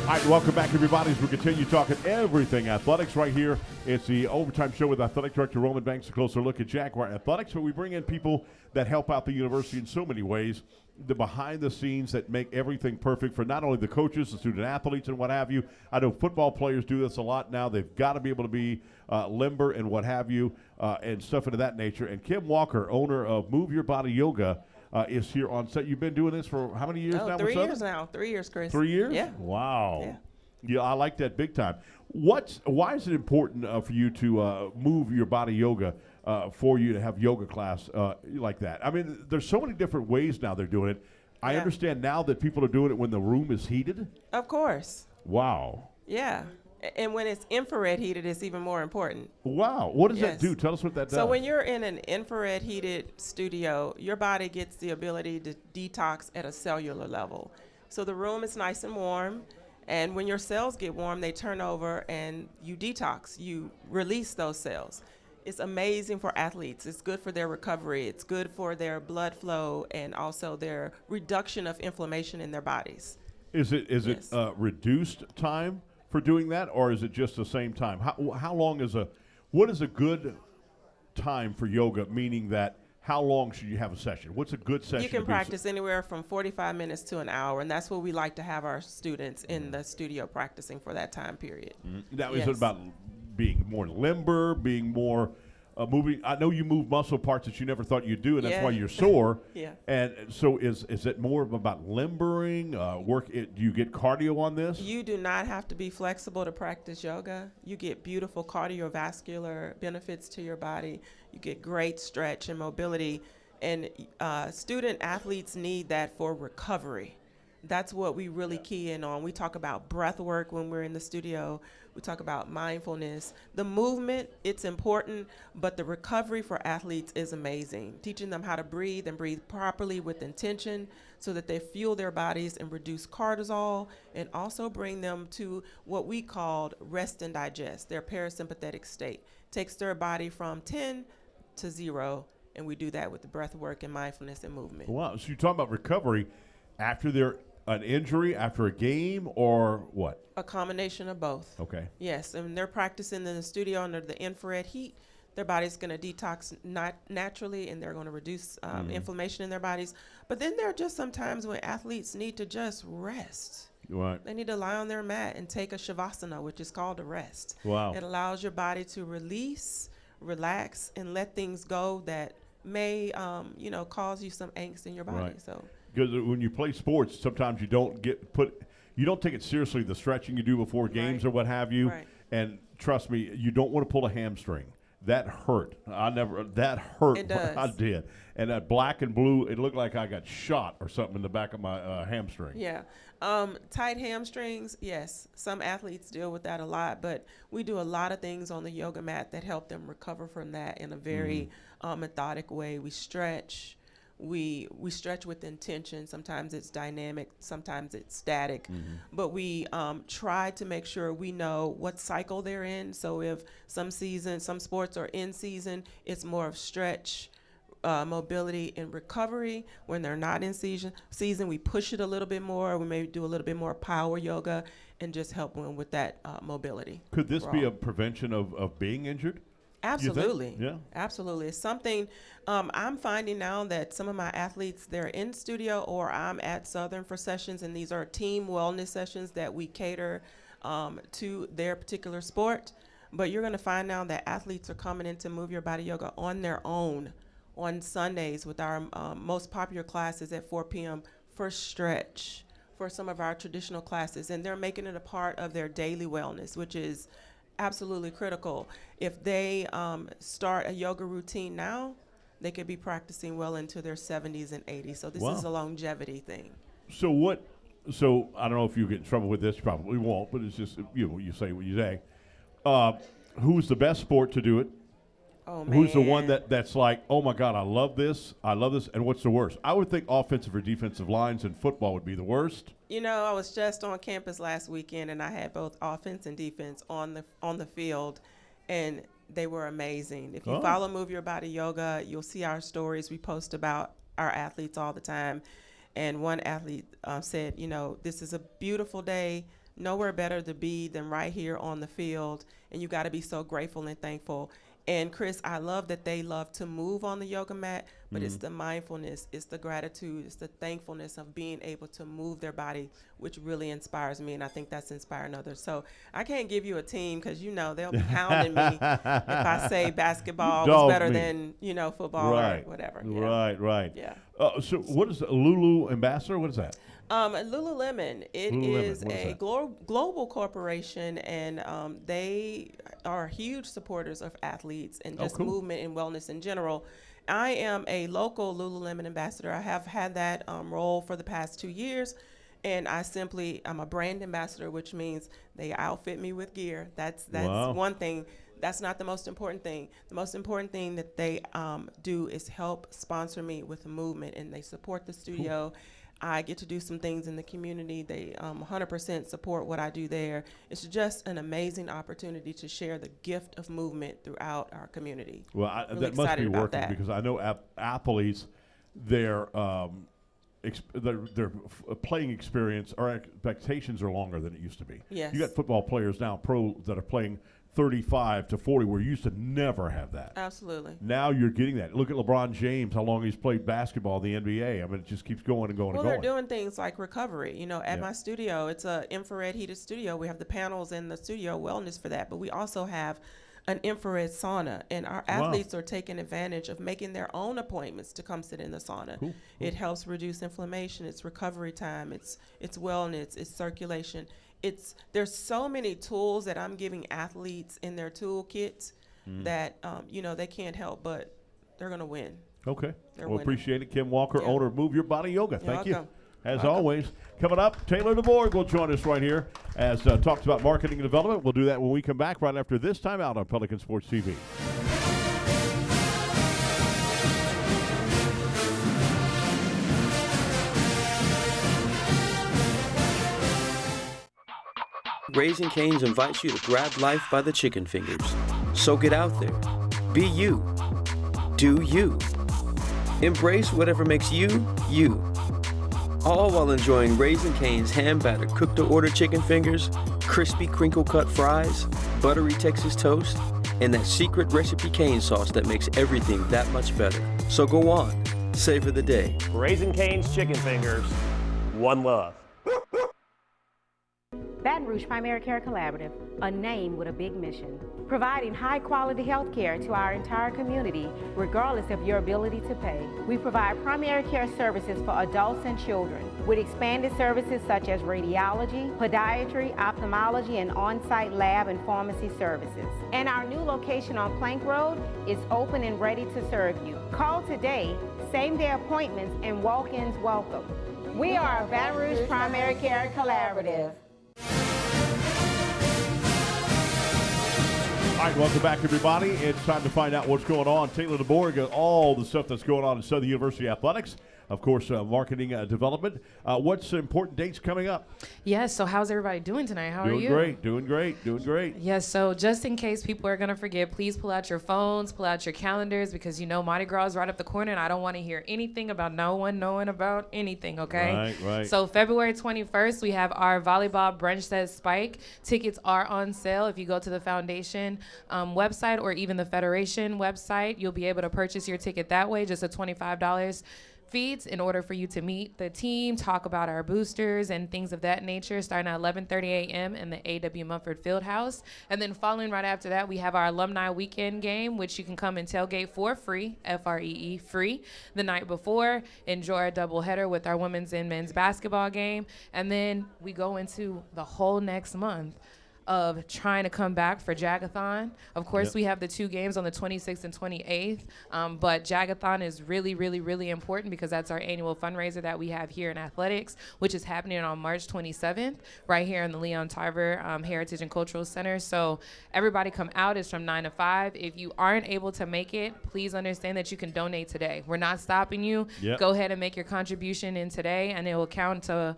All right, welcome back, everybody, as we continue talking everything athletics right here. It's the Overtime Show with Athletic Director Roman Banks, a closer look at Jaguar athletics, but we bring in people that help out the university in so many ways, the behind the scenes that make everything perfect for not only the coaches, the student athletes, and what have you. I know football players do this a lot now. They've got to be able to be limber and what have you, and stuff into that nature. And Kim Walker, owner of Move Your Body Yoga, is here on set. You've been doing this for how many years now? 3 years now. 3 years, Chris. 3 years? Yeah. Wow. Yeah. Yeah, I like that big time. Why is it important for you to move your body yoga for you to have yoga class like that? I mean, there's so many different ways now they're doing it. I understand now that people are doing it when the room is heated. Of course. Wow. Yeah. And when it's infrared heated, it's even more important. Wow. What does that do? Tell us what that does. So when you're in an infrared heated studio, your body gets the ability to detox at a cellular level. So the room is nice and warm. And when your cells get warm, they turn over and you detox. You release those cells. It's amazing for athletes. It's good for their recovery. It's good for their blood flow and also their reduction of inflammation in their bodies. Is it reduced time for doing that, or is it just the same time? How long is what is a good time for yoga, meaning that how long should you have a session? What's a good session? You can practice anywhere from 45 minutes to an hour, and that's what we like to have our students in the studio practicing for that time period. Mm-hmm. Now, is it about being more limber, being more moving? I know you move muscle parts that you never thought you'd do, and that's why you're sore. Yeah. And so is it more about limbering? Do you get cardio on this? You do not have to be flexible to practice yoga. You get beautiful cardiovascular benefits to your body. You get great stretch and mobility. And student athletes need that for recovery. That's what we really key in on. We talk about breath work when we're in the studio. We talk about mindfulness. The movement, it's important, but the recovery for athletes is amazing. Teaching them how to breathe and breathe properly with intention so that they fuel their bodies and reduce cortisol, and also bring them to what we call rest and digest, their parasympathetic state. Takes their body from 10 to 0, and we do that with the breath work and mindfulness and movement. Wow, so you're talking about recovery after an injury, after a game, or what? A combination of both. Okay. Yes, and they're practicing in the studio under the infrared heat. Their body's going to detox naturally, and they're going to reduce inflammation in their bodies. But then there are just some times when athletes need to just rest. Right. They need to lie on their mat and take a shavasana, which is called a rest. Wow. It allows your body to release, relax, and let things go that may, cause you some angst in your body. Right. So. Because when you play sports, sometimes you don't take it seriously, the stretching you do before games or what have you. Right. And trust me, you don't want to pull a hamstring. That hurt. That hurt. It does. I did. And that black and blue, it looked like I got shot or something in the back of my hamstring. Yeah. Tight hamstrings, yes. Some athletes deal with that a lot, but we do a lot of things on the yoga mat that help them recover from that in a very methodic way. We stretch. We stretch with intention. Sometimes it's dynamic, sometimes it's static, but we try to make sure we know what cycle they're in. So if some sports are in season, it's more of stretch, mobility, and recovery. When they're not in season, we push it a little bit more. We may do a little bit more power yoga and just help them with that mobility. Could this be a prevention of being injured? Absolutely. Yeah. Absolutely. It's something I'm finding now that some of my athletes, they're in studio or I'm at Southern for sessions, and these are team wellness sessions that we cater to their particular sport. But you're going to find now that athletes are coming in to Move Your Body Yoga on their own on Sundays with our most popular classes at 4 p.m. for stretch, for some of our traditional classes. And they're making it a part of their daily wellness, which is absolutely critical. If they start a yoga routine now, they could be practicing well into their 70s and 80s. So this is a longevity thing. So I don't know if you get in trouble with this, you probably won't, but it's just, you say what you say. Who's the best sport to do it? Oh, man. Who's the one that's like, oh my God, I love this, and what's the worst? I would think offensive or defensive lines in football would be the worst. I was just on campus last weekend, and I had both offense and defense on the field, and they were amazing. If you follow Move Your Body Yoga, you'll see our stories. We post about our athletes all the time. And one athlete said, this is a beautiful day. nowhere better to be than right here on the field, and you got to be so grateful and thankful. And Chris, I love that they love to move on the yoga mat, but it's the mindfulness, it's the gratitude, it's the thankfulness of being able to move their body, which really inspires me, and I think that's inspiring others. So I can't give you a team because, they'll be hounding me if I say basketball was better than, football or whatever. Right. Yeah. So what is Lulu Ambassador? What is that? Lululemon, it is a global corporation, and they are huge supporters of athletes and just movement and wellness in general. I am a local Lululemon ambassador. I have had that role for the past 2 years, and I'm a brand ambassador, which means they outfit me with gear. That's one thing. That's not the most important thing. The most important thing that they do is help sponsor me with the movement, and they support the studio. I get to do some things in the community. They 100% support what I do there. It's just an amazing opportunity to share the gift of movement throughout our community. Well, really that must be working that. because I know athletes, their playing experience or expectations are longer than it used to be. Yes. You got football players now, pro, that are playing 35 to 40, where you used to never have that. Absolutely. Now you're getting that. Look at LeBron James, how long he's played basketball in the NBA. I mean, it just keeps going and going and going. Well, they're doing things like recovery. At my studio, it's an infrared heated studio. We have the panels in the studio, wellness for that, but we also have an infrared sauna, and our athletes are taking advantage of making their own appointments to come sit in the sauna. Cool. It helps reduce inflammation. It's recovery time. It's wellness. It's circulation. There's so many tools that I'm giving athletes in their toolkits that they can't help, but they're going to win. Okay. They're Well, winning. appreciate it. Kim Walker, owner of Move Your Body Yoga. You're Thank you. welcome. As always, coming up, Taylor DeBoer will join us right here as talks about marketing and development. We'll do that when we come back right after this time out on Pelican Sports TV. Raising Cane's invites you to grab life by the chicken fingers. So get out there. Be you. Do you. Embrace whatever makes you, you. All while enjoying Raising Cane's hand-battered cooked-to-order chicken fingers, crispy crinkle-cut fries, buttery Texas toast, and that secret recipe cane sauce that makes everything that much better. So go on. Savor the day. Raising Cane's chicken fingers. One love. Baton Rouge Primary Care Collaborative, a name with a big mission. Providing high-quality health care to our entire community, regardless of your ability to pay. We provide primary care services for adults and children, with expanded services such as radiology, podiatry, ophthalmology, and on-site lab and pharmacy services. And our new location on Plank Road is open and ready to serve you. Call today, same-day appointments, and walk-ins welcome. We are Baton Rouge Primary Care Collaborative. All right, welcome back, everybody. It's time to find out what's going on. Taylor DeBoer, all the stuff that's going on in Southern University Athletics. Of course, marketing development. What's important dates coming up? Yes, so how's everybody doing tonight? How are you? Doing great. Yes, so just in case people are going to forget, please pull out your phones, pull out your calendars, because Mardi Gras is right up the corner, and I don't want to hear anything about no one knowing about anything, okay? Right. So February 21st, we have our volleyball brunch set Spike. Tickets are on sale. If you go to the foundation website or even the Federation website, you'll be able to purchase your ticket that way, just a $25 feeds in order for you to meet the team, talk about our boosters and things of that nature, starting at 11:30 a.m. in the A.W. Mumford Fieldhouse. And then following right after that, we have our alumni weekend game, which you can come and tailgate for free, F-R-E-E, free, the night before. Enjoy a doubleheader with our women's and men's basketball game. And then we go into the whole next month of trying to come back for Jagathon. Of course, we have the two games on the 26th and 28th, but Jagathon is really, really, really important because that's our annual fundraiser that we have here in athletics, which is happening on March 27th, right here in the Leon Tarver Heritage and Cultural Center. So everybody come out. It's from 9 to 5. If you aren't able to make it, please understand that you can donate today. We're not stopping you. Go ahead and make your contribution in today, and it will count to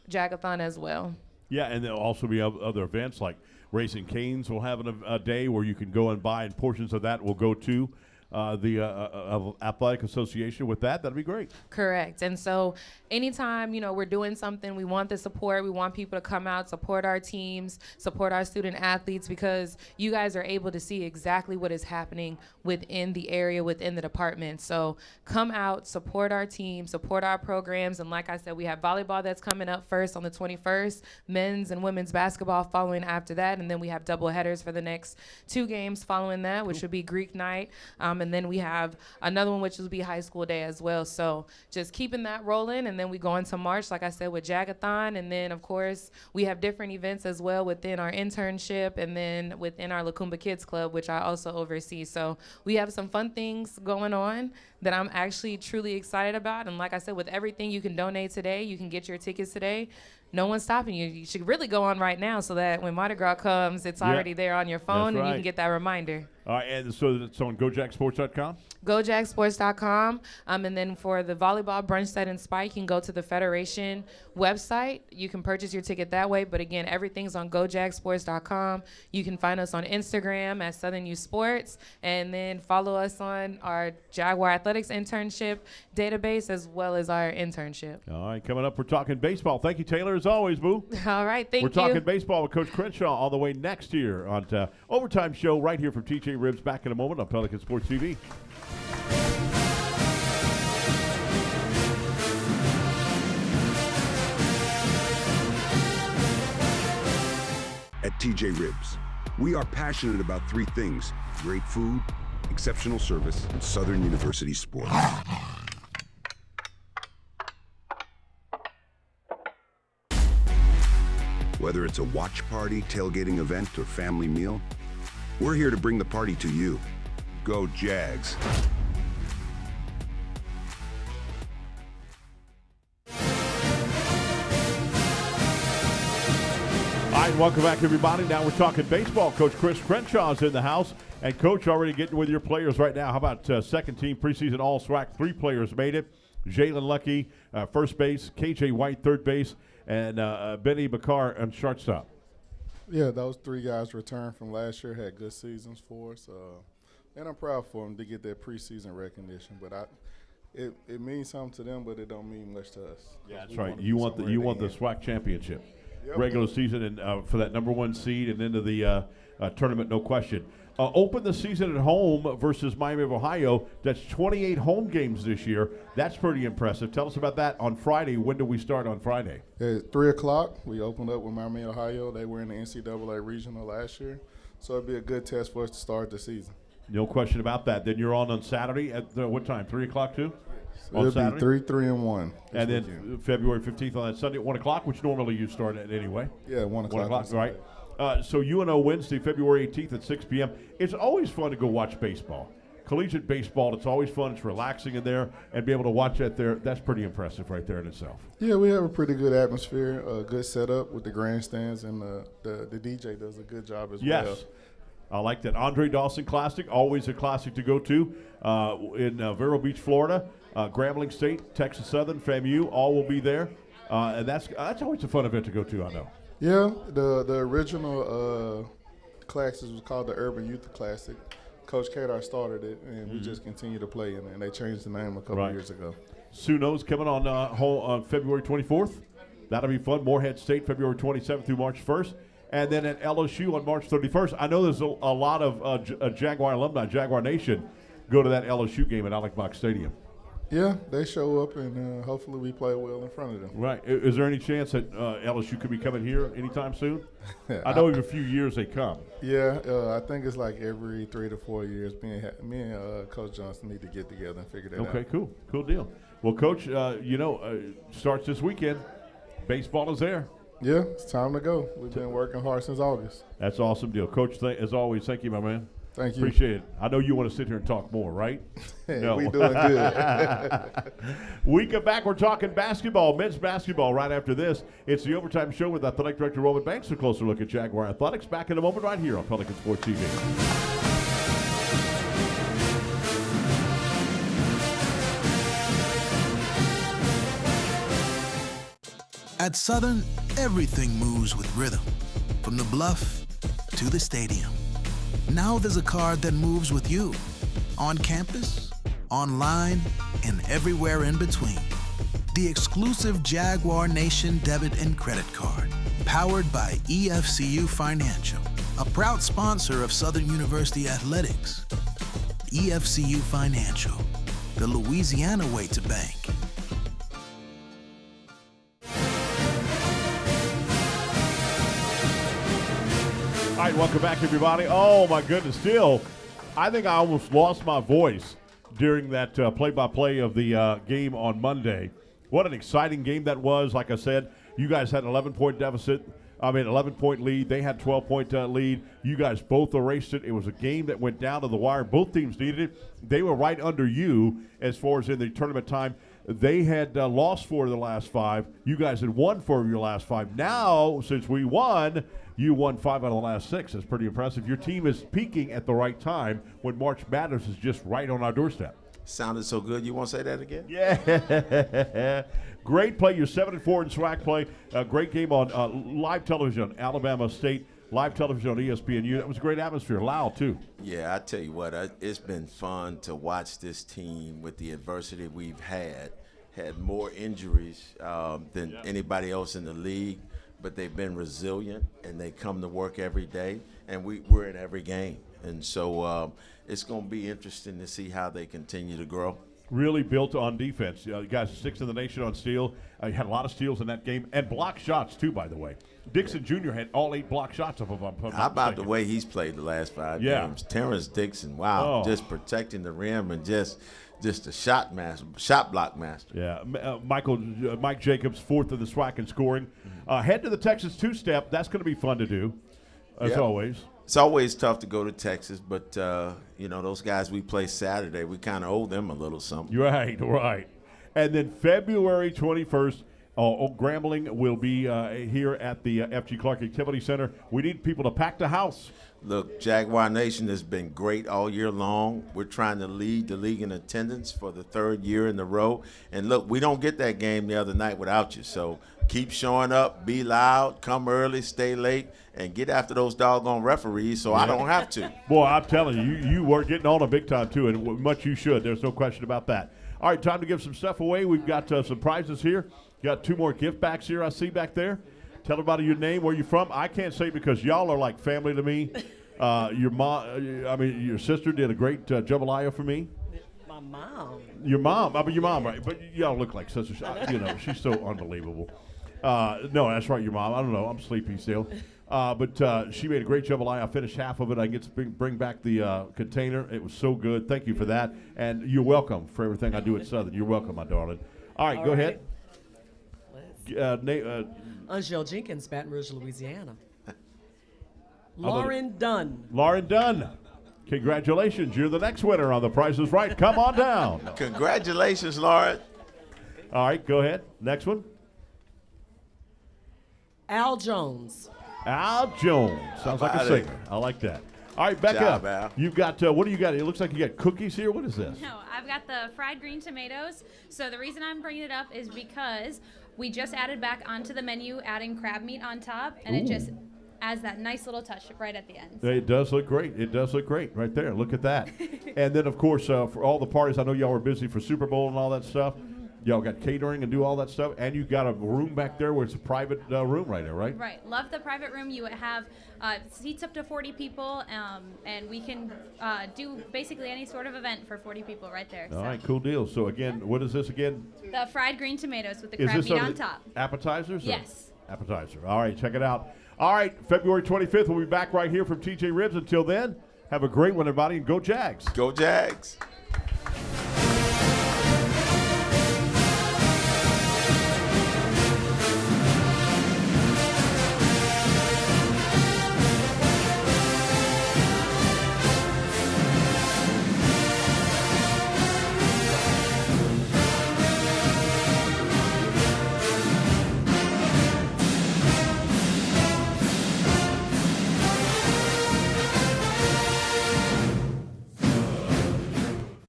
Jagathon as well. Yeah, and there'll also be other events like Raising Cane's will have a day where you can go and buy, and portions of that will go to the Athletic Association with that, that'd be great. Correct. And so anytime, we're doing something, we want the support. We want people to come out, support our teams, support our student athletes, because you guys are able to see exactly what is happening within the area, within the department. So come out, support our team, support our programs. And like I said, we have volleyball that's coming up first on the 21st, men's and women's basketball following after that. And then we have double headers for the next 2 games following that, which would be Greek night. And then we have another one, which will be high school day as well. So just keeping that rolling. And then we go into March, like I said, with Jagathon. And then, of course, we have different events as well within our internship and then within our Lacumba Kids Club, which I also oversee. So we have some fun things going on that I'm actually truly excited about. And like I said, with everything you can donate today, you can get your tickets today. No one's stopping you. You should really go on right now so that when Mardi Gras comes, it's already there on your phone and you can get that reminder. All right, and so it's on GoJackSports.com? GoJackSports.com. And then for the volleyball brunch set and spike, you can go to the Federation website. You can purchase your ticket that way. But again, everything's on GoJackSports.com. You can find us on Instagram at Southern Youth Sports. And then follow us on our Jaguar Athletics internship database as well as our internship. All right, coming up, we're talking baseball. Thank you, Taylor, as always, boo. All right, thank you. We're talking baseball with Coach Crenshaw all the way next year on Overtime Show right here from TJ Ribs. Back in a moment on Pelican Sports TV. At TJ Ribs, we are passionate about 3 things: great food, exceptional service, and Southern University sports. Whether it's a watch party, tailgating event, or family meal, we're here to bring the party to you. Go Jags. All right, welcome back, everybody. Now we're talking baseball. Coach Chris Crenshaw's in the house. And, Coach, already getting with your players right now. How about second team preseason All-SWAC? 3 players made it. Jalen Lucky, first base. KJ White, third base. And Benny Bakar on shortstop. Yeah, those 3 guys returned from last year, had good seasons for us. And I'm proud for them to get that preseason recognition. But it means something to them, but it don't mean much to us. Yeah, that's right. You want the SWAC championship. Yep. Regular season and for that number 1 seed and into the tournament, no question. Open the season at home versus Miami of Ohio. That's 28 home games this year. That's pretty impressive. Tell us about that on Friday. When do we start on Friday? At 3 o'clock, we opened up with Miami, Ohio. They were in the NCAA regional last year. So it'll be a good test for us to start the season. No question about that. Then you're on Saturday at what time? 3 o'clock too? So it'll be 3, 3, and 1. And then February 15th on that Sunday at 1 o'clock, which normally you start at anyway. Yeah, 1 o'clock. 1 o'clock, right. So UNO Wednesday, February 18th at 6 p.m. It's always fun to go watch baseball. Collegiate baseball, it's always fun. It's relaxing in there. And be able to watch that there, that's pretty impressive right there in itself. Yeah, we have a pretty good atmosphere, a good setup with the grandstands, and the DJ does a good job as well. Yes. I like that. Andre Dawson Classic, always a classic to go to in Vero Beach, Florida. Grambling State, Texas Southern, FAMU, all will be there. And that's always a fun event to go to, I know. Yeah, the original classes was called the Urban Youth Classic. Coach Kadar started it, and we just continue to play in it, and they changed the name a couple years ago. Suno's coming on February 24th. That'll be fun. Morehead State, February 27th through March 1st. And then at LSU on March 31st. I know there's a lot of Jaguar alumni, Jaguar Nation, go to that LSU game at Alec Box Stadium. Yeah, they show up, and hopefully we play well in front of them. Right. Is there any chance that LSU could be coming here anytime soon? I know in a few years they come. Yeah, I think it's like every 3 to 4 years. Me and Coach Johnson need to get together and figure that out. Okay, cool. Cool deal. Well, Coach, starts this weekend. Baseball is there. Yeah, it's time to go. We've been working hard since August. That's an awesome deal. Coach, as always, thank you, my man. Thank you. Appreciate it. I know you want to sit here and talk more, right? No. We doing good. We come back, we're talking basketball, men's basketball right after this. It's the Overtime Show with Athletic Director Roman Banks. A closer look at Jaguar Athletics. Back in a moment right here on Pelican Sports TV. At Southern, everything moves with rhythm, from the bluff to the stadium. Now there's a card that moves with you. On campus, online, and everywhere in between. The exclusive Jaguar Nation debit and credit card, powered by EFCU Financial, a proud sponsor of Southern University Athletics. EFCU Financial, the Louisiana way to bank. All right, welcome back, everybody. Oh, my goodness. Still, I think I almost lost my voice during that play-by-play of the game on Monday. What an exciting game that was. Like I said, you guys had an 11-point lead. They had 12-point lead. You guys both erased it. It was a game that went down to the wire. Both teams needed it. They were right under you as far as in the tournament time. They had lost 4 of the last 5. You guys had won 4 of your last 5. Now, since we won, you won 5 out of the last 6. That's pretty impressive. Your team is peaking at the right time when March Madness is just right on our doorstep. Sounded so good. You want to say that again? Yeah. Great play. You're 7-4 in SWAC play. Great game on live television, Alabama State. Live television on ESPNU. That was a great atmosphere. Loud, too. Yeah, I tell you what, it's been fun to watch this team with the adversity we've had. Had more injuries than anybody else in the league, but they've been resilient, and they come to work every day, and we're in every game. And so it's going to be interesting to see how they continue to grow. Really built on defense. You guys are 6th in the nation on steal. You had a lot of steals in that game, and block shots, too, by the way. Dixon Jr. had all 8 block shots of them. How about the way he's played the last 5 games? Terrence Dixon, wow, just protecting the rim and just a shot block master. Yeah, Mike Jacobs, 4th in the SWAC in scoring. Head to the Texas two-step. That's going to be fun to do, as always. It's always tough to go to Texas, but, those guys we play Saturday, we kind of owe them a little something. Right. And then February 21st, Grambling will be here at the F.G. Clark Activity Center. We need people to pack the house. Look, Jaguar Nation has been great all year long. We're trying to lead the league in attendance for the 3rd year in a row. And, look, we don't get that game the other night without you. So keep showing up, be loud, come early, stay late, and get after those doggone referees so I don't have to. Boy, I'm telling you, you were getting on a big time, too, and much you should. There's no question about that. All right, time to give some stuff away. We've got some prizes here. Got 2 more gift backs here I see back there. Tell everybody your name, where you're from. I can't say because y'all are like family to me. Your sister did a great jambalaya for me. My mom. Your mom, right? But y'all look like sisters. She's so unbelievable. No, that's right, your mom. I don't know. I'm sleepy still. But she made a great jambalaya. I finished half of it. I get to bring back the container. It was so good. Thank you for that. And you're welcome for everything I do at Southern. You're welcome, my darling. All right, go ahead. Angel Jenkins, Baton Rouge, Louisiana. Lauren Dunn. Lauren Dunn. Congratulations. You're the next winner on The Price is Right. Come on down. Congratulations, Lauren. All right, go ahead. Next one. Al Jones. Al Jones. Sounds like a singer. I like that. All right, Becca, you've got, what do you got? It looks like you got cookies here. What is this? No, I've got the fried green tomatoes. So the reason I'm bringing it up is because we just added back onto the menu, adding crab meat on top, and it just adds that nice little touch right at the end. It does look great. It does look great right there. Look at that. And then, of course, for all the parties, I know y'all were busy for Super Bowl and all that stuff. Y'all got catering and do all that stuff, and you got a room back there where it's a private room right there, right? Right. Love the private room. You have seats up to 40 people, and we can do basically any sort of event for 40 people right there. All right, cool deal. So, again, what is this again? The fried green tomatoes with the crab meat on top. Appetizers? Yes. Appetizer. All right, check it out. All right, February 25th, we'll be back right here from TJ Ribs. Until then, have a great one, everybody, and go Jags. Go Jags.